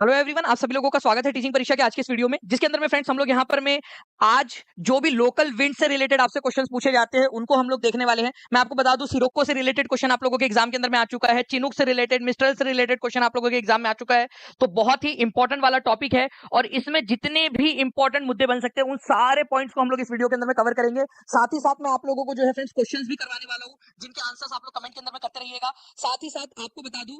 Hello everyone, आप सभी लोगों का स्वागत है टीचिंग परीक्षा के आज के इस वीडियो में, जिसके अंदर में फ्रेंड्स हम लोग यहाँ पर में आज जो भी लोकल विंड से रिलेटेड आपसे क्वेश्चंस पूछे जाते हैं उनको हम लोग देखने वाले हैं। मैं आपको बता दूं, सिरोक्को से रिलेटेड क्वेश्चन आप लोगों के एग्जाम के अंदर में आ चुका है, चिनूक से रिलेटेड, मिस्ट्रल से रिलेटेड क्वेश्चन आप लोगों के एग्जाम में आ चुका है। तो बहुत ही इंपॉर्टेंट वाला टॉपिक है और इसमें जितने भी इंपॉर्टेंट मुद्दे बन सकते हैं उन सारे पॉइंट्स को हम लोग इस वीडियो के अंदर में कवर करेंगे। साथ ही साथ मैं आप लोगों को जो है फ्रेंड्स क्वेश्चंस भी करवाने वाला हूँ, जिनके आंसर्स आप लोग कमेंट के अंदर में करते रहिएगा। साथ ही साथ आपको बता दूं,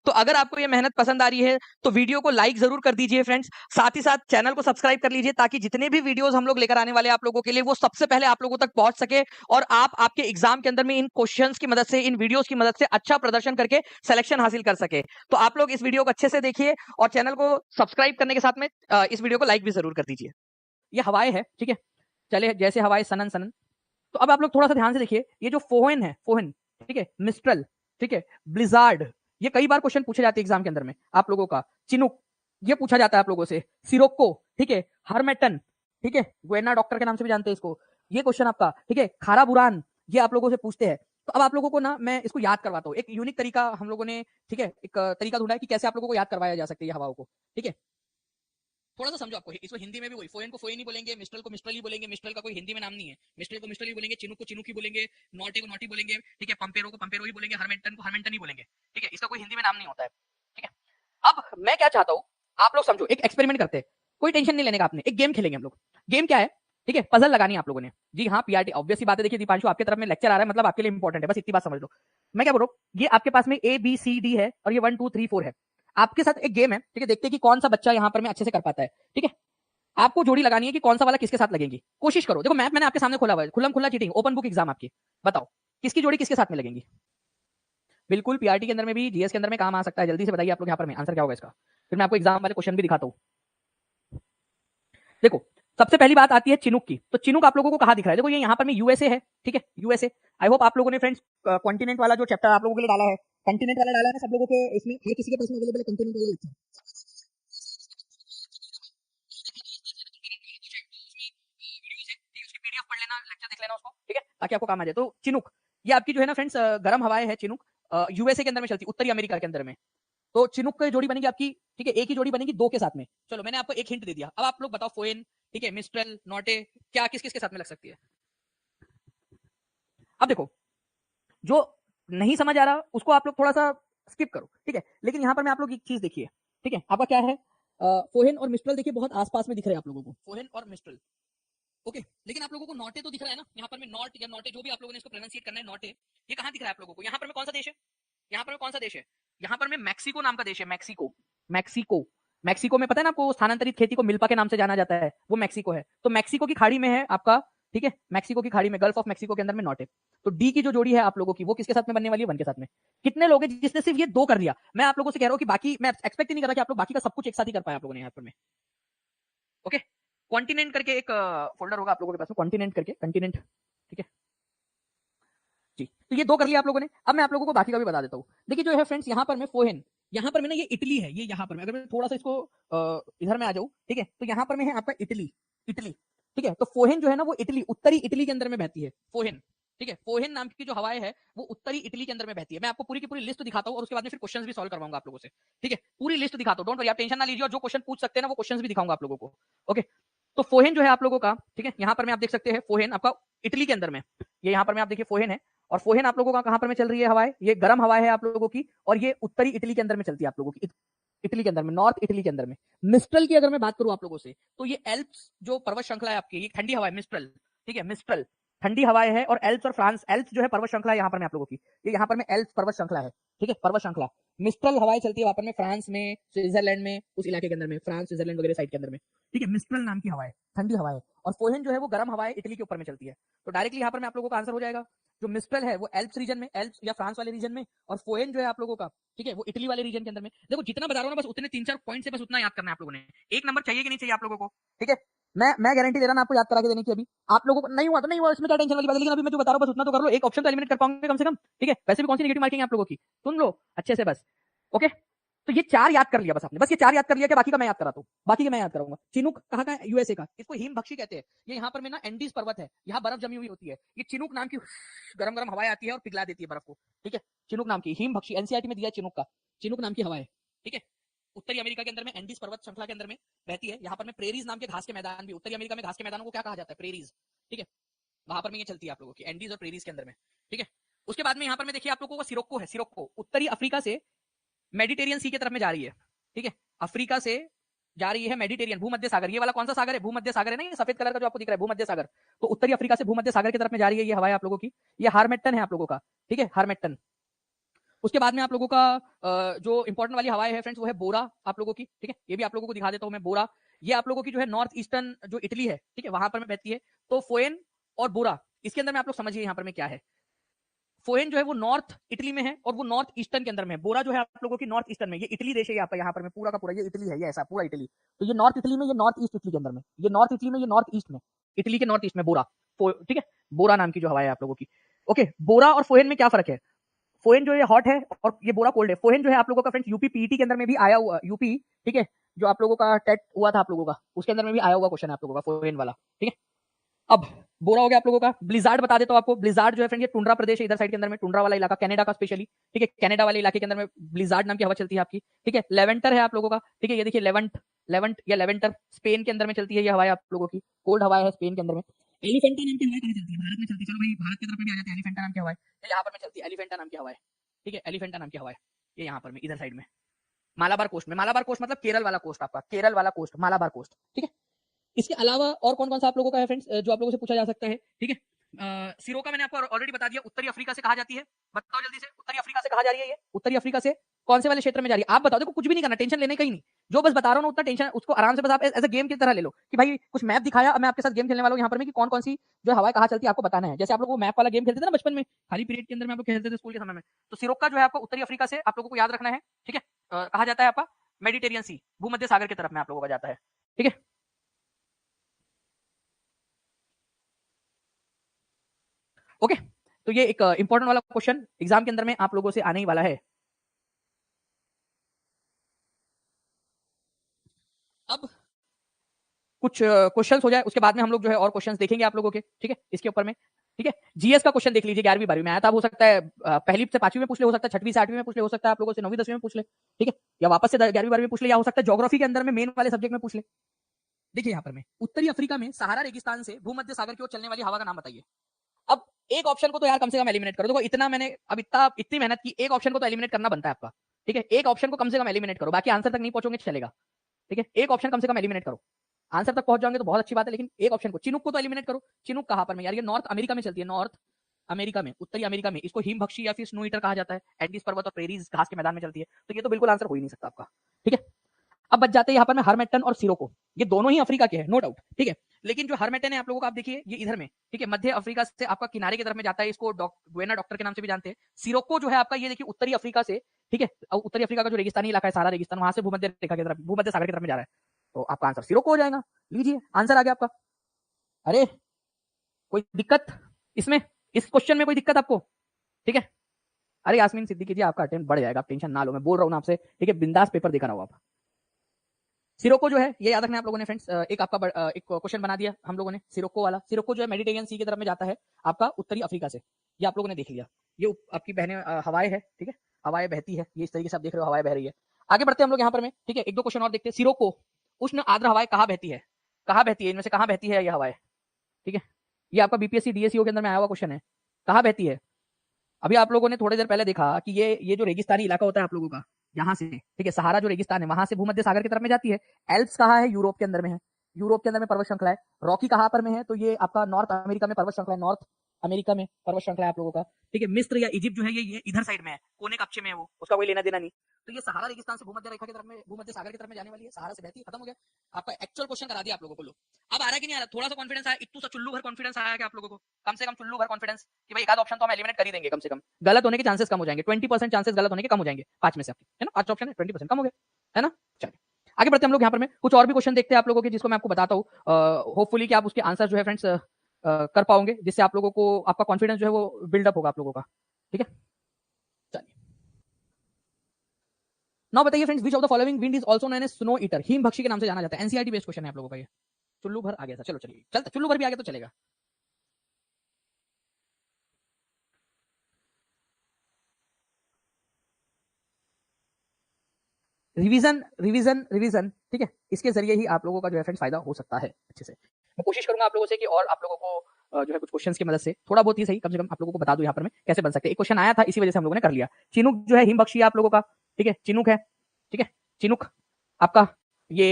तो अगर आपको ये मेहनत पसंद आ रही है तो वीडियो को लाइक जरूर कर दीजिए फ्रेंड्स। साथ ही साथ चैनल को सब्सक्राइब कर लीजिए ताकि जितने भी वीडियोस हम लोग लेकर आने वाले हैं आप लोगों के लिए वो सबसे पहले आप लोगों तक पहुंच सके और आप आपके एग्जाम के अंदर में इन क्वेश्चंस की मदद से, इन वीडियोस की मदद से अच्छा प्रदर्शन करके सिलेक्शन हासिल कर सके। तो आप लोग इस वीडियो को अच्छे से देखिए और चैनल को सब्सक्राइब करने के साथ में इस वीडियो को लाइक भी जरूर कर दीजिए। ये हवाएं है, ठीक है, चले जैसे हवाएं सनन सनन। तो अब आप लोग थोड़ा सा ध्यान से देखिए, ये जो फोहन है, फोहन, ठीक है, मिस्ट्रल, ठीक है, ब्लिजार्ड, ये कई बार क्वेश्चन पूछे जाते हैं एग्जाम के अंदर में आप लोगों का। चिनुक, ये पूछा जाता है आप लोगों से। सिरोक्को, ठीक है, हरमेटन, ठीक है, गुएना डॉक्टर के नाम से भी जानते हैं इसको, ये क्वेश्चन आपका, ठीक है, खारा बुरान, ये आप लोगों से पूछते हैं। तो अब आप लोगों को ना मैं इसको याद करवाता हूँ, एक यूनिक तरीका हम लोगों ने, ठीक है, एक तरीका ढूंढा है कि कैसे आप लोगों को याद करवाया जा सकता है ये हवाओं को, ठीक है। थोड़ा सा समझो, आपको इसको हिंदी में भी वही, फोएन को फोएन ही बोलेंगे, मिस्ट्रल को मिस्ट्रल ही बोलेंगे, मिस्ट्रल का कोई हिंदी में नाम नहीं है, मिस्ट्रल को मिस्ट्रल ही बोलेंगे, चिनुक को चिनुक ही बोलेंगे, नॉटे को नॉटी बोलेंगे, ठीक है, पंपेरो को पंपेरो ही बोलेंगे, हरमेंटन को हरमेंटन ही बोलेंगे, ठीक है, इसका कोई हिंदी में नाम नहीं होता है, ठीक है। अब मैं क्या चाहता हूँ, आप लोग समझो, एक एक्सपेरिमेंट करते हैं, कोई टेंशन नहीं लेने का आपने, एक गेम खेलेंगे हम लोग। गेम क्या है, ठीक है, पजल लगानी है आप लोगों ने। जी हाँ, पीआरटी, ऑब्वियस सी बात है। देखिए दीपांशु, आपके तरफ में लेक्चर आ रहा है, मतलब आपके लिए इंपॉर्टेंट है, बस इतनी बात समझ लो। मैं क्या बोल रहा हूँ, ये आपके पास में ए बी सी डी है और ये 1 2 3 4 है। आपके साथ एक गेम है, ठीक है, देखते हैं कि कौन सा बच्चा यहाँ पर में अच्छे से कर पाता है, ठीक है। आपको जोड़ी लगानी है कि कौन सा वाला किसके साथ लगेगी। कोशिश करो, देखो मैप मैंने आपके सामने खोला हुआ है, खुल्लम खुल्ला चीटिंग, ओपन बुक एग्जाम आपकी। बताओ किसकी जोड़ी किसके साथ में लगेगी। बिल्कुल, पीआरटी के अंदर में भी, जीएस के अंदर में काम आ सकता है। जल्दी से बताइए आप लोग यहाँ पर में आंसर क्या होगा इसका, फिर मैं आपको एग्जाम वाले क्वेश्चन भी दिखाता हूँ। देखो, सबसे पहली बात आती है चिनुक की। तो चिनुक आप लोगों को कहाँ दिख रहा है, देखो ये यहाँ पर में यूएसए है, ठीक है, यूएसए। आई होप आप लोगों ने फ्रेंड्स कॉन्टिनेंट वाला जो चैप्टर आप लोगों के लिए डाला है, कॉन्टिनेंट वाला डाला है ना सब लोगों के, इसमें हर किसी के पास में अवेलेबल है कॉन्टिनेंट वाला लेक्चर। पीडीएफ पढ़ लेना, लेक्चर देख लेना उसको, ठीक है, ताकि आपको काम आ जाए। तो चिनुक, ये आपकी जो है ना फ्रेंड्स गर्म हवाएं है चिनुक, यूएसए के अंदर में चलती, उत्तरी अमेरिका के अंदर में। तो चिनुक की जोड़ी बनेगी आपकी, ठीक है, एक ही जोड़ी बनेगी दो के साथ में। चलो मैंने आपको एक हिंट दे दिया, अब आप लोग बताओ फोएन, ठीक है, मिस्ट्रल, नॉटे, क्या किस किस के साथ में लग सकती है। अब देखो, जो नहीं समझ आ रहा उसको आप लोग थोड़ा सा स्किप करो, ठीक है, लेकिन यहाँ पर मैं आप लोग एक चीज देखिए, ठीक है, आपका क्या है, फोहेन और मिस्ट्रल देखिए बहुत आसपास में दिख रहे हैं आप लोगों को, फोहेन और मिस्ट्रल, ओके। लेकिन आप लोगों को नॉटे तो दिख रहा है ना, यहाँ पर में नॉट या नॉटे, जो भी आप लोगों ने इसको प्रोनाउंसिएट करना है, नॉटे, ये कहाँ दिख रहा है आप लोगों को, यहाँ पर में कौन सा देश है, यहाँ पर में कौन सा देश है, यहाँ पर में मैक्सिको नाम का देश है, मैक्सिको, मैक्सिको। मैक्सिको में पता है ना आपको, स्थानांतरित खेती को मिल्पा के नाम से जाना जाता है, वो मैक्सिको है। तो मैक्सिको की खाड़ी में है आपका, ठीक है, मैक्सिको की खाड़ी में, गल्फ ऑफ मैक्सिको के अंदर में नॉट है। तो डी की जो जोड़ी है आप लोगों की, वो किसके साथ में बनने वाली है, वन के साथ में। कितने लोग हैं जिसने सिर्फ ये दो कर दिया। मैं आप लोगों से कह रहा हूँ कि बाकी, मैं एक्सपेक्ट ही नहीं कर रहा कि आप लोग बाकी का सब कुछ एक साथ ही कर पाए आप लोगों ने यहाँ पर में, ओके। कॉन्टिनेंट करके एक फोल्डर होगा आप लोगों के पास में, कॉन्टिनेंट करके, कंटिनेंट, ठीक है जी। तो ये दो कर लिया आप लोगों ने। अब मैं आप लोगों को बाकी का भी बता देता हूँ। देखिए जो है फ्रेंड्स, यहाँ पर मैं फोहेन, यहाँ पर मैं ना, ये इटली है, ये यहाँ पर मैं, अगर मैं थोड़ा सा इसको इधर में आ जाऊँ, ठीक है, तो यहाँ पर मैं है आपका इटली, इटली, ठीक है। तो फोहेन जो है ना वो इटली, उत्तरी इटली के अंदर में बहती है, फोहेन, ठीक है। फोहेन नाम की जो हवाएं है वो उत्तरी इटली के अंदर में बहती है। मैं आपको पूरी की पूरी लिस्ट दिखाता हूँ और उसके बाद में फिर क्वेश्चंस भी सॉल्व करवाऊंगा आप लोगों से, ठीक है। पूरी लिस्ट दिखाता हूँ, डोंट वरी, आप टेंशन ना लीजिए, और जो क्वेश्चन पूछ सकते हैं ना वो क्वेश्चंस भी दिखाऊंगा आप लोगों को, ओके। तो फोहेन जो है आप लोगों का, ठीक है, यहाँ पर मैं आप देख सकते हैं फोहेन आपका इटली के अंदर में, ये यहाँ पर मैं आप देखिए फोहेन है। और फोहेन आप लोगों का कहां पर में चल रही है हवाएं, ये गर्म हवाएं है आप लोगों की, और ये उत्तरी इटली के अंदर में चलती है आप लोगों की, इटली के अंदर में, नॉर्थ इटली के अंदर में। मिस्ट्रल की अगर मैं बात करूं आप लोगों से, तो ये एल्प्स जो पर्वत श्रृंखला है आपकी, ये ठंडी हवा है, मिस्ट्रल, ठीक है, मिस्ट्रल ठंडी हवाएं है। और एल्प्स और फ्रांस, एल्प्स जो है पर्वत श्रृंखला है यहाँ पर में आप लोगों की, ये यहाँ पर में एल्प्स पर्वत श्रृंखला है, ठीक है, पर्वत श्रृंखला। मिस्ट्रल हवाएं चलती है वहां पर में फ्रांस में, स्विट्जरलैंड में, उस इलाके के अंदर में, फ्रांस स्विट्जरलैंड वगैरह साइड के अंदर में, ठीक है, मिस्ट्रल नाम की हवाएं, ठंडी हवाएं। और फोहेन जो है वो गर्म हवाएं इटली के ऊपर में चलती है। तो डायरेक्टली यहाँ पर मैं आप लोगों का आंसर हो जाएगा, जो मिस्ट्रल है वो एल्प्स रीजन में, एल्प्स या फ्रांस वाले रीजन में, और फोएन जो है आप लोगों का, ठीक है, वो इटली वाले रीजन के अंदर में। देखो जितना बता रहा हूं ना, बस उतने 3 4 पॉइंट से बस उतना याद करना है आप लोगों ने। एक नंबर चाहिए कि नहीं चाहिए आप लोगों को, ठीक है। मैं गारंटी दे रहा हूं आपको याद करा के देने की। अभी आप लोगों को नहीं हुआ तो नहीं हुआ, इसमें क्या टेंशन वाली बात है, लेकिन अभी मैं जो बता रहा हूं बस उतना तो कर लो, एक ऑप्शन तो एलिमिनेट कर पाऊंगे कम से कम, ठीक है। वैसे भी कौन सी नेगेटिव मार्किंग है आप लोगों की, सुन लो अच्छे से बस, ओके। तो ये 4 याद कर लिया बस आपने, बस ये 4 याद कर लिया कि बाकी का मैं याद कराता हूँ, बाकी का मैं याद करूंगा। चिनूक कहाँ का है? यूएसए का। इसको हिमभक्षी कहते हैं। ये यहाँ पर में ना एंडीज पर्वत है, यहाँ बर्फ जमी हुई होती है। ये चिनूक नाम की गरम गरम हवाएं आती है और पिघला देती है बर्फ को, ठीक है। चिनूक नाम की हिमभक्षी, एनसीईआरटी में दिया है चिनूक का, चिनूक नाम की हवा है, ठीक है। उत्तरी अमेरिका के अंदर में एंडीज पर्वत श्रृंखला के अंदर में रहती है। यहाँ पर में प्रेरीज नाम के घास के मैदान भी, उत्तरी अमेरिका में घास के मैदानों को क्या कहा जाता है? प्रेरीज, ठीक है। वहां पर में ये चलती है आप लोगों की एंडीज और प्रेरीज के अंदर में, ठीक है। उसके बाद में यहाँ पर में देखिए आप लोगों को सिरोक्को है, सिरोक्को उत्तरी अफ्रीका से मेडिटेरियन सी की तरफ में जा रही है, ठीक है। अफ्रीका से जा रही है मेडिटेरियन, भूमध्य सागर। ये वाला कौन सा सागर है? भूमध्य सागर है ना, ये सफेद कलर का जो आपको दिख रहा है भूमध्य सागर। तो उत्तरी अफ्रीका से भूमध्य सागर की तरफ में जा रही है ये हवाएं आप लोगों की। ये हारमेट्टन है आप लोगों का, ठीक है, हारमेट्टन। उसके बाद में आप लोगों का जो इंपॉर्टेंट वाली हवाएं है फ्रेंड्स वो है बोरा आप लोगों की, ठीक है। ये भी आप लोगों को दिखा देता हूं मैं, बोरा। ये आप लोगों की जो है नॉर्थ ईस्टर्न जो इटली है, ठीक है, वहां पर में बहती है। तो फोएन और बोरा, इसके अंदर में आप लोग समझिए यहाँ पर में क्या है। फोएन जो है वो नॉर्थ इटली में है और वो नॉर्थ ईस्टर्न के अंदर में है। बोरा जो है आप लोगों की नॉर्थ ईस्टर्न में। ये इटली देश है यहाँ पर, यहाँ पर में पूरा का पूरा ये इटली है, ये ऐसा पूरा इटली। तो ये नॉर्थ इटली में, ये नॉर्थ ईस्ट इटली के अंदर में, ये नॉर्थ इटली में, ये नॉर्थ ईस्ट में, इटली के नॉर्थ ईस्ट में बोरा, ठीक है। बोरा नाम की जो हवा है आप लोगों की। ओके, बोरा और फोएन में क्या फर्क है? फोएन जो है हॉट है और ये बोरा कोल्ड है। फोएन जो है आप लोगों का फ्रेंड्स यूपी पीईटी के अंदर में भी आया हुआ, यूपी, ठीक है, जो आप लोगों का टेट हुआ था आप लोगों का, उसके अंदर में भी आया हुआ क्वेश्चन है आप लोगों का फोएन वाला, ठीक है। अब बोरा हो गया आप लोगों का। ब्लिजार्ड बता देता हूं आपको। ब्लिजार्ड जो है फ्रेंड ये टुंड्रा प्रदेश है, इधर साइड के अंदर में, टुंड्रा वाला इलाका, कनाडा का स्पेशली, ठीक है। कनाडा वाले इलाके के अंदर में ब्लिजार्ड नाम की हवा चलती है आपकी, ठीक है। लेवेंटर है आप लोगों का, ठीक है। ये देखिए लेवेंट, लेवेंट या लेवेंटर स्पेन के अंदर में चलती है ये हवाएं आप लोगों की, कोल्ड हवा है स्पेन के अंदर में। एलिफेंटा नाम की हवाएं कहां चलती है? भारत में चलती है। चलो भाई भारत की तरफ में भी आ जाते हैं। एलिफेंटा नाम की हवाएं यहाँ पर में चलती है, एलिफेंटा नाम की हवाएं, ठीक है। एलिफेंटा नाम की हवाएं ये यहाँ पर में इधर साइड में मालाबार कोस्ट में। मालाबार कोस्ट मतलब केरल वाला कोस्ट, आपका केरल वाला कोस्ट, मालाबार कोस्ट, ठीक है। इसके अलावा और कौन कौन सा आप लोगों का है फ्रेंड्स जो आप लोगों से पूछा जा सकता है, ठीक है। सिरोका मैंने आपको ऑलरेडी बता दिया, उत्तरी अफ्रीका से कहा जाती है। बताओ जल्दी से, उत्तरी अफ्रीका से कहा जा रही है ये? उत्तरी अफ्रीका से कौन से वाले क्षेत्र में जा रही है? आप बताओ, देखो कुछ भी नहीं करना, टेंशन लेने का ही नहीं। जो बस बता रहा हूँ ना उतना टेंशन उसको आराम से बस आप एज अ गेम की तरह ले लो कि भाई कुछ मैप दिखाया, अब मैं आपके साथ गेम खेलने वाला हूँ यहाँ पर में कि कौन कौन सी जो हवाएं कहाँ चलती है आपको बताना है। जैसे आप लोग वो मैप वाला गेम खेलते थे ना बचपन में, खाली पीरियड के अंदर में आप लोग खेलते थे स्कूल के समय में। तो सिरोका जो है आपको उत्तरी अफ्रीका से आप लोगों को याद रखना है, ठीक है। कहा जाता है आपका मेडिटेरियन सी, भूमध्य सागर की तरफ में आप लोगों का जाता है, ठीक है। ओके, तो ये एक इंपॉर्टेंट वाला क्वेश्चन एग्जाम के अंदर में आप लोगों से आने ही वाला है। अब कुछ क्वेश्चंस हो जाए उसके बाद में हम लोग जो है और क्वेश्चंस देखेंगे आप लोगों के, ठीक है, इसके ऊपर में, ठीक है। जीएस का क्वेश्चन देख लीजिए, 11वीं 12वीं में आया था, हो सकता है पहली से 5वीं में पूछ ले, हो सकता है 6वीं से 8वीं में पूछ ले, हो सकता है आप लोगों से 9वीं 10वीं में पूछ ले, ठीक है, या वापस से 11वीं 12वीं में पूछ ले, या हो सकता है ज्योग्राफी के अंदर में मेन वाले सब्जेक्ट में पूछ ले। देखिए यहाँ पर में उत्तरी अफ्रीका में सहारा रेगिस्तान से भूमध्य सागर की ओर चलने वाली हवा का नाम बताइए। अब एक ऑप्शन को तो यार कम से कम एलिमिनेट करो। देखो इतना मैंने अब इतनी मेहनत की, एक ऑप्शन को तो एलिमिनेट करना बनता है आपका, ठीक है। एक ऑप्शन को कम से कम एलिमिनेट करो, बाकी आंसर तक नहीं पहुंचोगे चलेगा, ठीक है। एक ऑप्शन कम से कम एलिमिनेट करो, आंसर तक पहुंच जाओगे तो बहुत अच्छी बात है, लेकिन एक ऑप्शन को, चिनुक को तो एलिमिनेट करो। चिनुक कहां पर में यार? ये नॉर्थ अमेरिका में चलती है, नॉर्थ अमेरिका में, उत्तरी अमेरिका में। इसको हिमभक्षी या फिर स्नो ईटर कहा जाता है। एंडीज पर्वत और प्रेरीज घास के मैदान में चलती है, तो ये तो बिल्कुल आंसर हो ही नहीं सकता आपका, ठीक है। अब बच जाते हैं यहाँ पर में हरमेटन और सिरोको, ये दोनों ही अफ्रीका के हैं नो डाउट, ठीक है। लेकिन जो हरमेटन है आप लोगों का, आप देखिए ये इधर में, ठीक है, मध्य अफ्रीका से आपका किनारे की तरफ में जाता है, इसको गुएना डॉक्टर के नाम से भी जानते हैं। सिरोको जो है आपका, ये देखिए उत्तरी अफ्रीका से, ठीक है, उत्तरी अफ्रीका का जो रेगिस्तानी इलाका है, सारा रेगिस्तान, वहां से भूमध्य रेखा की तरफ, भूमध्य सागर की तरफ में जा रहा है। तो आपका आंसर सिरोको हो जाएगा। लीजिए आंसर आ गया आपका। अरे कोई दिक्कत इसमें, इस क्वेश्चन में कोई दिक्कत आपको? ठीक है। अरे यास्मीन सिद्दीकी जी आपका अटेम्प्ट बढ़ जाएगा, आप टेंशन ना लो, मैं बोल रहा हूँ ना आपसे, ठीक है, बिंदास पेपर देकर आओ आप। सिरोको जो है ये याद रखना आप लोगों ने फ्रेंड्स, एक आपका एक क्वेश्चन बना दिया हम लोगों ने सिरोको वाला। सिरोको जो है मेडिटेरियन सी की तरफ में जाता है आपका उत्तरी अफ्रीका से, ये आप लोगों ने देख लिया। ये आपकी बहने हवाएं है, ठीक है, हवाएं बहती है, ये इस तरीके से आप देख रहे हो हवाएं बह रही है। आगे बढ़ते हैं हम लोग यहाँ पर में, ठीक है, एक दो क्वेश्चन और देखते हैं। सिरोको उष्ण आर्द्र हवाएं कहाँ बहती है? कहाँ बहती है? इनमें से कहाँ बहती है ये हवाएं? ठीक है, ये आपका बीपीएससी डीएससीओ के अंदर में आया हुआ क्वेश्चन है, कहाँ बहती है? अभी आप लोगों ने थोड़ी देर पहले देखा कि ये जो रेगिस्तानी इलाका होता है आप लोगों का, यहाँ से, ठीक है, सहारा जो रेगिस्तान है वहां से भूमध्य सागर की तरफ में जाती है। एल्प्स कहाँ है? यूरोप के अंदर में है, यूरोप के अंदर में पर्वत श्रृंखला है। रॉकी कहाँ पर में है? तो ये आपका नॉर्थ अमेरिका में पर्वत श्रृंखला है, नॉर्थ अमेरिका में पर्वत श्रृंखला है आप लोगों का, ठीक है। मिस्र या इजिप्ट जो है ये इधर साइड में है, कोने कक्षे में है वो, उसका कोई लेना देना नहीं। तो ये सहारा रेगिस्तान से भूमध्य रेखा की तरफ में, भूमध्य सागर की तरफ में जाने वाली है, सहारा से बहती है, खत्म हो गया। आपका एक्चुअल क्वेश्चन करा दिया आप लोगों को। लो अब आ रहा है कि नहीं आ रहा? थोड़ा सा कॉन्फिडेंस आया, इतू सा चुल्लू भर कॉन्फिडेंस आया कि आप लोगों को, कम से कम चुल्लू भर कॉन्फिडेंस कि भाई एक आध ऑप्शन तो हम एलिमिनेट कर ही देंगे कम से कम, गलत होने के चांसेस कम हो जाएंगे, 20% चांसेस गलत होने के कम हो जाएंगे 5 में से आपके, है ना, 5 ऑप्शन है, 20% कम हो गया, है ना। चलिए आगे बढ़ते हैं हम लोग यहाँ पर में, कुछ और भी क्वेश्चन देखते हैं आप लोगों के, जिसको मैं आपको बताता हूँ, होपफुली कि आप उसके आंसर जो है फ्रेंड्स कर पाओगे, जिससे आप लोगों को आपका कॉन्फिडेंस जो है वो बिल्डअप होगा आप लोगों का, ठीक है। चलिए नाउ बताइए friends, which of the following wind is also known as snow eater, हिम भक्षी के नाम से जाना जाता है। एनसीईआरटी बेस्ड क्वेश्चन है आप लोगों का ये। चुल्लू भर आ गया था, चलो चलिए चलते, चुल्लू भर भी आ गया तो चलेगा। रिवीजन रिवीजन रिवीजन, ठीक है, इसके जरिए ही आप लोगों का जो है फ्रेंड्स फायदा हो सकता है अच्छे से। मैं कोशिश करूंगा आप लोगों से कि और आप लोगों को जो है कुछ क्वेश्चंस की मदद से थोड़ा बहुत ही सही कम से कम आप लोगों को बता दूं यहाँ पर मैं कैसे बन सकते हैं। एक क्वेश्चन आया था, इसी वजह से हम लोगों ने कर लिया। चिनुक जो है हिम बख्शी आप लोगों का, ठीक है, चिनुक है, ठीक है, चिनुक आपका ये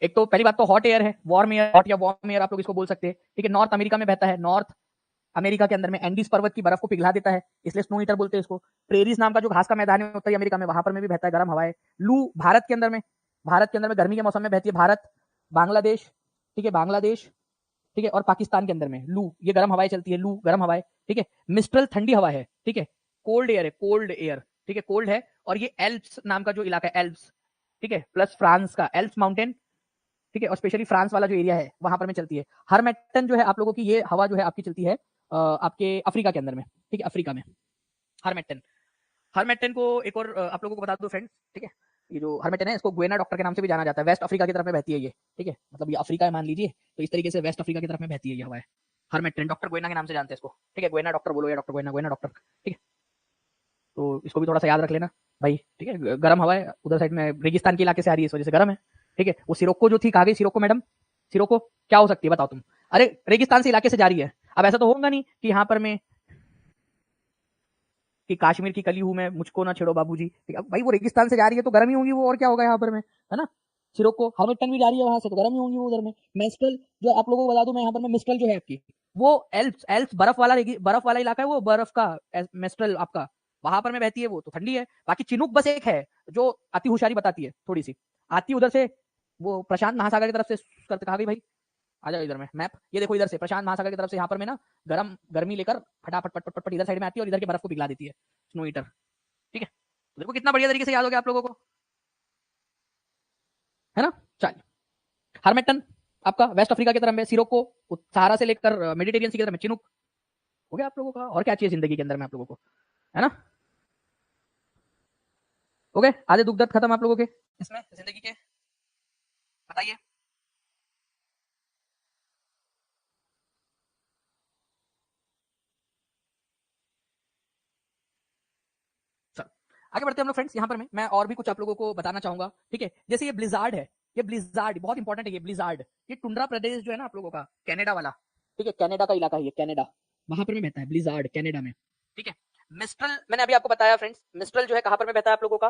एक तो पहली बात तो हॉट एयर है, वार्म एयर, हॉट या वार्म एयर आप लोग इसको बोल सकते हैं, ठीक है। नॉर्थ अमेरिका में बहता है, नॉर्थ अमेरिका के अंदर में एंडीज पर्वत की बर्फ को पिघला देता है, इसलिए स्नो ईटर बोलते हैं इसको। प्रेरीज नाम का जो घास का मैदान है उत्तरी अमेरिका में, वहां पर में भी बहता है, गर्म हवाएं। लू भारत के अंदर में, भारत के अंदर में गर्मी के मौसम में बहती है, भारत, बांग्लादेश, ठीक है, बांग्लादेश, ठीक है, और पाकिस्तान के अंदर में लू, ये गर्म हवाएं चलती है, लू गर्म हवाएं, ठीक है। मिस्ट्रल ठंडी हवा है, ठीक है, कोल्ड एयर है, कोल्ड एयर, ठीक है, कोल्ड है। और ये एल्प्स नाम का जो इलाका है, एल्प्स, ठीक है, प्लस फ्रांस का एल्प्स माउंटेन, ठीक है, और स्पेशली फ्रांस वाला जो एरिया है वहां पर में चलती है। हरमेटन जो है आप लोगों की ये हवा जो है आपकी चलती है आपके अफ्रीका के अंदर में, ठीक है, अफ्रीका में हरमेटन। हरमेटन को एक और आप लोगों को बता दो फ्रेंड्स, ठीक है, ये जो हरमेटन है इसको गुएना डॉक्टर के नाम से भी जाना जाता है। वेस्ट अफ्रीका की तरफ में बहती है ये, ठीक है, मतलब ये अफ्रीका है मान लीजिए, तो इस तरीके से वेस्ट अफ्रीका की तरफ में बहती है ये हवा है। हरमेटन डॉक्टर गुएना के नाम से जानते हैं इसको, ठीक है, गुएना डॉक्टर बोलो या डॉक्टर गुएना, गुएना डॉक्टर, ठीक है। तो इसको भी थोड़ा सा याद रख लेना भाई, ठीक है। गर्म हवा है उधर साइड में, रेगिस्तान के इलाके से आ रही है, इस वजह से गर्म है, ठीक है। वो सिरोको जो थी, कहा गई सिरोको मैडम, सिरोको क्या हो सकती है बताओ तुम? अरे रेगिस्तान से इलाके से जा रही है, अब ऐसा तो होगा नहीं कि यहाँ पर मैं कि कश्मीर की कली हूं मैं, मुझको ना छेड़ो बाबूजी, ठीक है भाई, वो रेगिस्तान से जा रही है तो गर्म ही होंगी वो, और क्या होगा यहाँ पर में, है ना। सिरोको हमिल्टन भी जा रही है वहां से, तो गर्म ही होंगी वो उधर में। मेस्ट्रल जो आप लोगों को बता दूं मैं यहाँ पर में, मिस्ट्रल जो है आपकी वो एल्प्स, एल्प्स बर्फ वाला इलाका है, वो बर्फ का मेस्ट्रल आपका वहां पर में बहती है, वो तो ठंडी है। बाकी चिनुक बस एक है जो अति होशियारी बताती है, थोड़ी सी आती है उधर से, वो प्रशांत महासागर की तरफ से करते, कहा गई भाई आ जाओ इधर में मैप, ये देखो इधर से प्रशांत महासागर की तरफ से यहाँ पर में ना गर्मी लेकर फटाफट पट पट पट पट इधर साइड में आती है और इधर की बर्फ को पिघला देती है, स्नो ईटर, ठीक है। तो देखो कितना बढ़िया तरीके से याद हो गया आप लोगों को, है ना। चलिए, हरमेटन आपका वेस्ट अफ्रीका की तरफ में, सिरोको सहारा से लेकर मेडिटेरियन सी की तरफ में, चिनुक हो गया आप लोगों का। और क्या चाहिए जिंदगी के अंदर में आप लोगों को, है ना। हो गए आधे दुख दर्द खत्म आप लोगों के इसमें जिंदगी के, बताइए। चलो आगे बढ़ते हैं हम लोग फ्रेंड्स। यहाँ पर मैं और भी कुछ आप लोगों को बताना चाहूंगा, ठीक है। जैसे ये ब्लिजार्ड है, ये ब्लिजार्ड बहुत इंपॉर्टेंट है, ये ब्लिजार्ड, ये टुंड्रा प्रदेश जो है ना आप लोगों का, कनाडा वाला, ठीक है, कनाडा का इलाका है ये, कनाडा, वहां पर में बहता है ब्लिजार्ड, कनाडा में, ठीक है। मिस्ट्रल मैंने अभी आपको बताया फ्रेंड्स, मिस्ट्रल जो है कहां पर में बहता है आप लोगों का,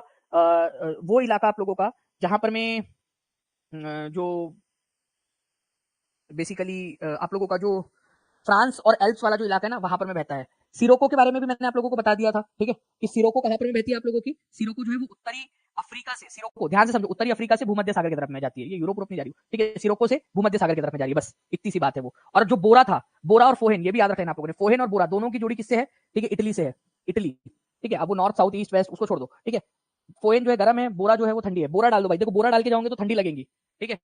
वो इलाका आप लोगों का जहां पर में जो बेसिकली आप लोगों का जो फ्रांस और एल्प्स वाला जो इलाका है ना वहां पर में बहता है। सिरोको के बारे में भी मैंने आप लोगों को बता दिया था, ठीक है, कि सिरोको कहां पर में बहती है आप लोगों की, सिरोको जो है वो उत्तरी अफ्रीका से, सिरोको ध्यान से समझो, उत्तरी अफ्रीका से भूमध्य सागर की तरफ में जाती है, ये यूरोप नहीं जा रही, ठीक है, सिरोको से भूमध्य सागर की तरफ में जा रही है, बस इतनी सी बात है वो। और जो बोरा था, बोरा और फोहेन, ये भी याद रखना आप लोगों ने, फोहेन और बोरा दोनों की जोड़ी किससे है, ठीक है, इटली से है, इटली, ठीक है। अब वो नॉर्थ साउथ ईस्ट वेस्ट उसको छोड़ दो, ठीक है। फोहेन जो है गर्म है, बोरा जो है वो ठंडी है। बोरा डाल दो भाई, देखो बोरा डाल के जाओगे तो ठंडी लगेगी, ठीक है।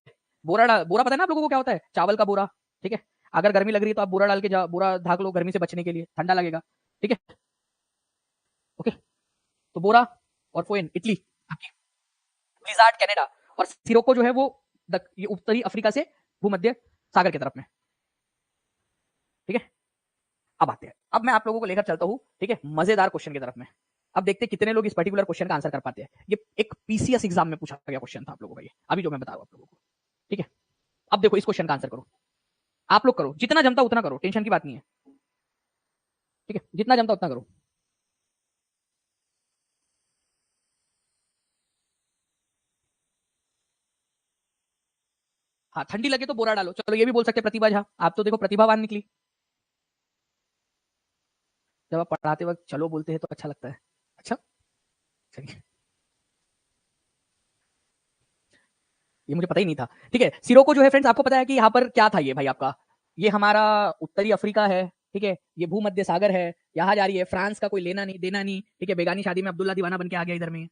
बोरा पता है ना आप लोगों को क्या होता है, चावल का बोरा, ठीक है। अगर गर्मी लग रही है तो आप बोरा डाल के बोरा ढाक लो गर्मी से बचने के लिए, ठंडा लगेगा, ठीक है, ओके। तो बोरा और फोइन इटली आपकी, ब्लिजार्ड कनाडा, और सिरोको जो है वो ये उत्तरी अफ्रीका से भूमध्य सागर की तरफ में, ठीक है। अब आते हैं, अब मैं आप लोगों को लेकर चलता हूं, ठीक है, मजेदार क्वेश्चन की तरफ में। अब देखते हैं कितने लोग इस पर्टिकुलर क्वेश्चन का आंसर कर पाते हैं। ये एक पीसीएस एग्जाम में पूछा गया क्वेश्चन था आप लोगों का, ये अभी जो मैं बता रहा हूं आप लोगों को, ठीक है। अब देखो इस क्वेश्चन का आंसर करो, आप लोग करो, जितना जमता उतना करो, टेंशन की बात नहीं है, ठीक है, जितना जमता उतना करो। हाँ ठंडी लगे तो बोरा डालो, चलो ये भी बोल सकते हैं प्रतिभा झा, आप तो देखो प्रतिभावान निकली, जब आप पढ़ाते वक्त चलो बोलते हैं तो अच्छा लगता है। अच्छा चलिए, ये मुझे पता ही नहीं था, ठीक है। सिरोको जो है फ्रेंड्स आपको पता है कि यहाँ पर क्या था ये भाई आपका, ये हमारा उत्तरी अफ्रीका है, ठीक है, ये भूमध्य सागर है, यहाँ जा रही है, फ्रांस का कोई लेना नहीं देना नहीं, ठीक है, बेगानी शादी में अब्दुल्ला दीवाना बन के आ गया इधर में,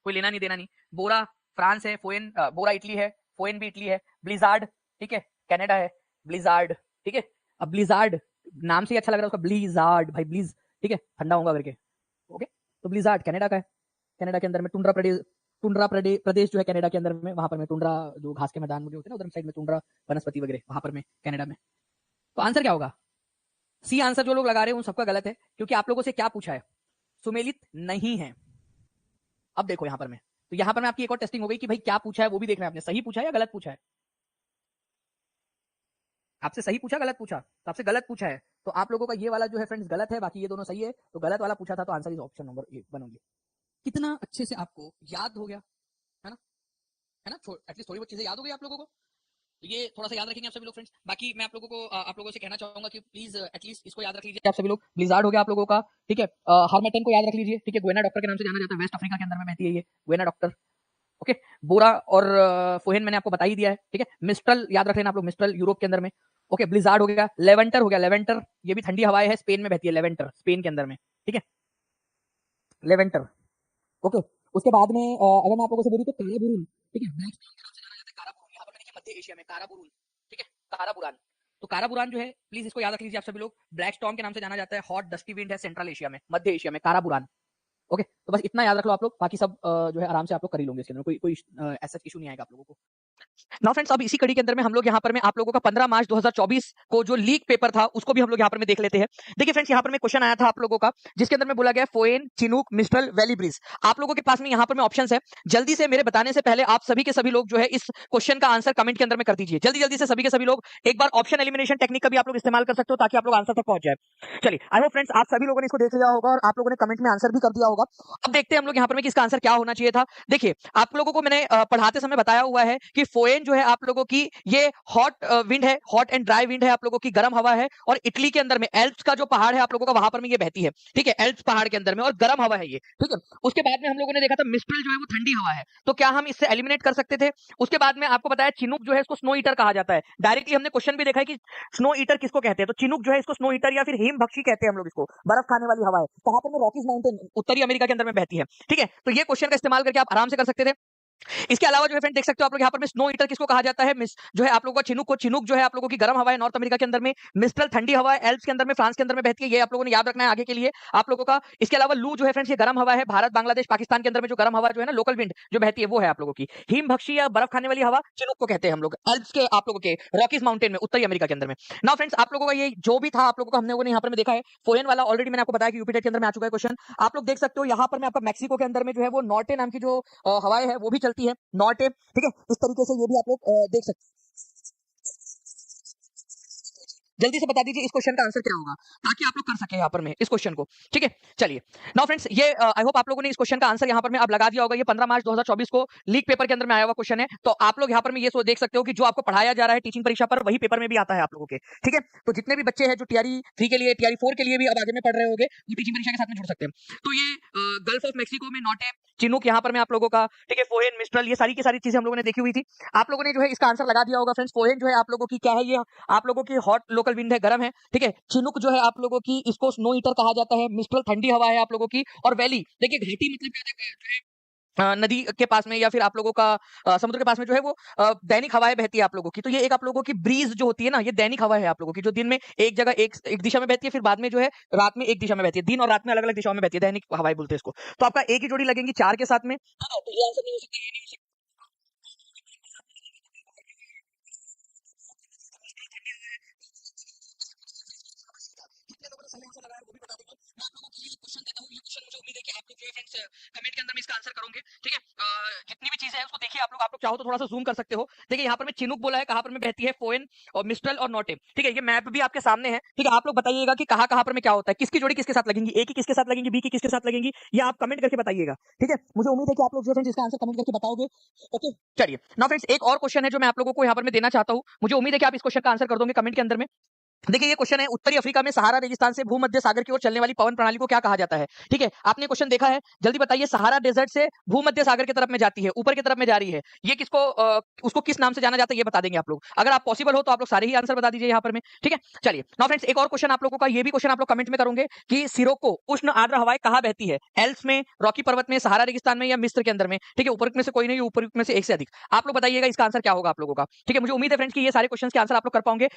कोई लेना नहीं देना नहीं। बोरा फ्रांस है, फोन बोरा इटली है, फोन भी इटली है, ब्लिजार्ड, ठीक है, कनाडा है, ब्लिजार्ड, ठीक है। अब ब्लिजार्ड नाम से ही अच्छा लग रहा है उसका, ब्लिजार्ड भाई, ब्लिज, ठीक है, ठंडा होगा करके, ओके। तो ब्लिजार्ड कनाडा का है, कनाडा के अंदर में टुंड्रा प्रदेश जो है कनाडा के अंदर में, वहां पर में टुंड्रा जो घास के मैदान जो होते हैं ना उधर साइड में टुंड्रा वनस्पति वगैरह वहां पर में कनाडा में। तो आंसर क्या होगा? सी आंसर जो लोग लगा रहे हैं उन सबका गलत है, क्योंकि आप लोगों से क्या पूछा है? सुमेलित नहीं है। अब देखो यहां पर में, तो यहां पर में आपकी एक और टेस्टिंग हो गई कि भाई क्या पूछा है वो भी देखना है आपने, सही पूछा है या गलत पूछा है। आपसे सही पूछा गलत पूछा? तो आपसे गलत पूछा है, तो आप लोगों का ये वाला जो है फ्रेंड्स गलत है, बाकी ये दोनों सही है। तो गलत वाला पूछा था, तो answer is option number A बनोगे। कितना अच्छे से आपको याद हो गया है ना, है ना, एटलीस्ट थोड़ी बहुत चीजें याद हो गई आप लोगों को। तो ये थोड़ा सा याद रखेंगे आप सभी लोग फ्रेंड्स। बाकी मैं आप लोगों को आप लोगों से कहना चाहूंगा कि प्लीज एटलीस्ट इसको याद रख लीजिए आप सभी लोग। ब्लिजार्ड हो गया आप लोगों का, ठीक है। हार्मेटन को याद रख लीजिए, ठीक है, गुएना डॉक्टर के नाम से जाना जाता है, वेस्ट अफ्रीका के अंदर में बहती है ये गुएना डॉक्टर। ओके, बोरा और फोहेन मैंने आपको बता ही दिया है, ठीक है। मिस्ट्रल याद रख लेना आप लोग, मिस्ट्रल यूरोप के अंदर में। ओके, ब्लिजार्ड हो गया, लेवेंटर हो गया, लेवेंटर ये भी ठंडी हवाएं है, स्पेन में बहती है लेवेंटर, स्पेन के अंदर में, ठीक है, लेवेंटर। ओके, उसके बाद में अगर मैं आप लोगों से बोलूं तो काराबुरुन, ठीक है, ब्लैक स्टोन के नाम से जाना जाता है काराबुरुन, यहाँ पर देखिए मध्य एशिया में काराबुरुन, ठीक है, काराबुरान। तो काराबुरान जो है प्लीज इसको याद रख लीजिए आप सभी लोग, ब्लैक स्टॉर्म के नाम से जाना जाता है, हॉट डस्टी विंड है सेंट्रल एशिया में, मध्य एशिया में, काराबुरान। ओके, तो बस इतना याद रख लो आप लोग, बाकी सब जो है आराम से आप लोग कर ही लोगे, इसके अंदर कोई ऐसा इशू नहीं आएगा आप लोगों को। नाउ फ्रेंड्स, अब इसी कड़ी के अंदर में हम लोग यहाँ पर में आप लोगों का 15 मार्च 2024 को जो लीक पेपर था उसको भी हम लोग यहाँ पर में देख लेते हैं। देखिए फ्रेंड्स, यहाँ पर में क्वेश्चन आया था आप लोगों का, जिसके अंदर में बोला गया फोएन, चिनूक, मिस्ट्रल, वैली ब्रीज। आप लोगों के पास में यहाँ पर में ऑप्शंस है, जल्दी से मेरे बताने से पहले आप सभी के सभी लोग जो है इस क्वेश्चन का आंसर कमेंट के अंदर में कर दीजिए, जल्दी जल्दी से सभी के सभी लोग। एक बार ऑप्शन एलिमिनेशन टेक्निक का भी आप लोग इस्तेमाल कर सकते हो ताकि आप लोग आंसर तक पहुंच जाए। चलिए, आई होप फ्रेंड्स आप सभी लोगों ने इसको देख लिया होगा और आप लोगों ने कमेंट में आंसर भी कर दिया होगा। अब देखते हैं हम लोग यहाँ पर में किसका आंसर क्या होना चाहिए था। देखिए, आप लोगों को मैंने पढ़ाते समय बताया हुआ है कि फोएन जो है आप लोगों की ये हॉट विंड है, हॉट एंड ड्राई विंड है, आप लोगों की गर्म हवा है, और इटली के अंदर में एल्प्स का जो पहाड़ है आप लोगों का वहां पर में ये बहती है, ठीक है, एल्प्स पहाड़ के अंदर में, और गर्म हवा है ये, ठीक है। उसके बाद में हम लोगों ने देखा था मिस्ट्रल जो है वो ठंडी हवा है, तो क्या हम इससे एलिमिनेट कर सकते थे। उसके बाद में आपको बताया चिनूक जो है इसको स्नो ईटर कहा जाता है, डायरेक्टली हमने क्वेश्चन भी देखा है कि स्नो ईटर किसको कहते हैं, तो चिनूक जो है इसको स्नो ईटर या फिर हिम भक्षी कहते हैं हम लोग इसको, बर्फ खाने वाली हवा है, कहां पर रॉकीज माउंटेन उत्तरी अमेरिका के अंदर में बहती है, ठीक है। तो ये क्वेश्चन का इस्तेमाल करके आप आराम से कर सकते थे। इसके अलावा जो है फ्रेंड देख सकते हो आप लोग यहाँ पर में स्नो ईटर किसको कहा जाता है, जो है आप लोगों का चिनूक जो है आप लोगों की गर्म हवा है नॉर्थ अमेरिका के अंदर में, मिस्ट्रल ठंडी हवा है एल्प्स के अंदर में, फ्रांस के अंदर में बहती है, ये आप लोगों ने याद रखना है आगे के लिए आप लोगों का। इसके अलावा लू जो है फ्रेंड्स ये गर्म हवा है, भारत बांग्लादेश पाकिस्तान के अंदर में जो गर्म हवा जो है ना लोकल विंड जो बहती है वो है आप लोगों की। हिम भक्षी या बर्फ खाने वाली हवा चिनूक को कहते हैं हम लोग, एल्प्स के आप लोगों के रॉकीज माउंटेन में उत्तरी अमेरिका के अंदर में। नाउ फ्रेंड्स, आप लोगों का ये जो भी था आप लोगों को हमने यहाँ पर देखा है, फोएन वाला ऑलरेडी मैंने आपको बताया कि यूपी के अंदर में आ चुका है क्वेश्चन। आप लोग देख सकते हो यहाँ पर मैं आपका मैक्सिको के अंदर में जो है वो नॉर्टे नाम की जो हवाएं है वो भी चलती है, नॉर्टे, ठीक है। इस तरीके से ये भी आप लोग देख सकते हैं। जल्दी से बता दीजिए इस क्वेश्चन का आंसर क्या होगा ताकि आप लोग कर सके यहाँ पर में इस क्वेश्चन को, ठीक है। चलिए नाउ फ्रेंड्स, ये आई होप आप लोगों ने इस क्वेश्चन का आंसर यहाँ पर में अब लगा दिया होगा। ये 15 मार्च 2024 को लीक पेपर के अंदर में आया हुआ क्वेश्चन है, तो आप लोग यहाँ पर में ये देख सकते हो कि जो आपको पढ़ाया जा रहा है टीचिंग परीक्षा पर वही पेपर में भी आता है आप लोगों के, ठीक है। तो जितने भी बच्चे हैं जो टीआरई 3 के लिए, टीआरई 4 के लिए भी अब आगे में पढ़ रहे होंगे, वो टीचिंग परीक्षा के साथ में जुड़ सकते हैं। तो ये गल्फ ऑफ मैक्सिको में नॉटे, चिनूक यहाँ पर में आप लोगों का, ठीक है, फोएन, मिस्ट्रल, ये सारी की सारी चीजें हम लोगों ने देखी हुई थी। आप लोगों ने जो है इसका आंसर लगा दिया होगा फ्रेंड्स। फोएन जो है आप लोगों की क्या है, ये आप लोगों की हॉट लोकल विंड है, गर्म है, ठीक है। चिनूक जो है आप लोगों की इसको स्नो ईटर कहा जाता है, मिस्ट्रल ठंडी हवा है आप लोगों की, और वैली देखिए घाटी मतलब क्या है, नदी के पास में या फिर आप लोगों का समुद्र के पास में जो है वो दैनिक हवाएं बहती है आप लोगों की। तो ये एक आप लोगों की ब्रीज जो होती है ना, ये दैनिक हवा है आप लोगों की, जो दिन में एक जगह एक दिशा में बहती है, फिर बाद में जो है रात में एक दिशा में बहती है, दिन और रात में अलग अलग दिशाओं में बहती है, दैनिक हवाएं बोलते हैं इसको। तो आपका एक ही जोड़ी लगेंगी 4 के साथ में, तो ये आंसर नहीं हो सकता, ये नहीं हो सकता। कितने लोगों ने सही आंसर लगाया वो भी बता देंगे। मैं आप लोगों को ये क्वेश्चन देता हूँ, ये क्वेश्चन मुझे उम्मीद है कि आप लोग जो है फ्रेंड्स कमेंट के अंदर में इसका आंसर करोगे, ठीक है। जितनी भी चीजें हैं उसको देखिए आप लोग चाहो तो थोड़ा सा जूम कर सकते हो। देखिए यहाँ पर मैं चिनूक बोला है, कहाँ पर में बहती है फोएन और मिस्ट्रल और नॉटे, ठीक है। ये मैप भी आपके सामने है, ठीक है। आप लोग बताइएगा कि कहाँ कहाँ पर में क्या होता है, किसकी जोड़ी किसके साथ लगेंगी, ए की किसके साथ लगेंगी, बी की किसके साथ लगेंगी, ये आप कमेंट करके बताइएगा, ठीक है। मुझे उम्मीद है कि आप लोग जो फ्रेंड्स इसका आंसर कमेंट करके बताओगे, ओके। चलिए नाउ फ्रेंड्स, एक और क्वेश्चन है जो मैं आप लोगों को यहाँ पर मैं देना चाहता हूँ। मुझे उम्मीद है कि आप इस क्वेश्चन का आंसर कर दोगे कमेंट के अंदर में। देखिए ये क्वेश्चन है, उत्तरी अफ्रीका में सहारा रेगिस्तान से भूमध्य सागर की ओर चलने वाली पवन प्रणाली को क्या कहा जाता है, ठीक है। आपने क्वेश्चन देखा है, जल्दी बताइए। सहारा डेजर्ट से भूमध्य सागर की तरफ में जाती है, ऊपर की तरफ में जा रही है, ये किसको उसको किस नाम से जाना जाता है ये बता देंगे आप लोग। अगर आप पॉसिबल हो तो आप लोग सारे ही आंसर बता दीजिए यहाँ पर में, ठीक है। चलिए नाउ फ्रेंड्स, एक और क्वेश्चन आप लोगों का, ये भी क्वेश्चन आप लोग कमेंट में करोगे कि सिरोको उष्ण आर्द्र हवाएं कहाँ बहती है, एल्प्स में, रॉकी पर्वत में, सहारा रेगिस्तान में, या मिस्र के अंदर में, ठीक है। ऊपर में से कोई नहीं, ऊपर में से एक से अधिक। आप लोग बताइएगा इसका आंसर क्या होगा आप लोगों का, ठीक है। मुझे उम्मीद है फ्रेंड्स कि ये सारे क्वेश्चन के आंसर आप लोग कर पाओगे।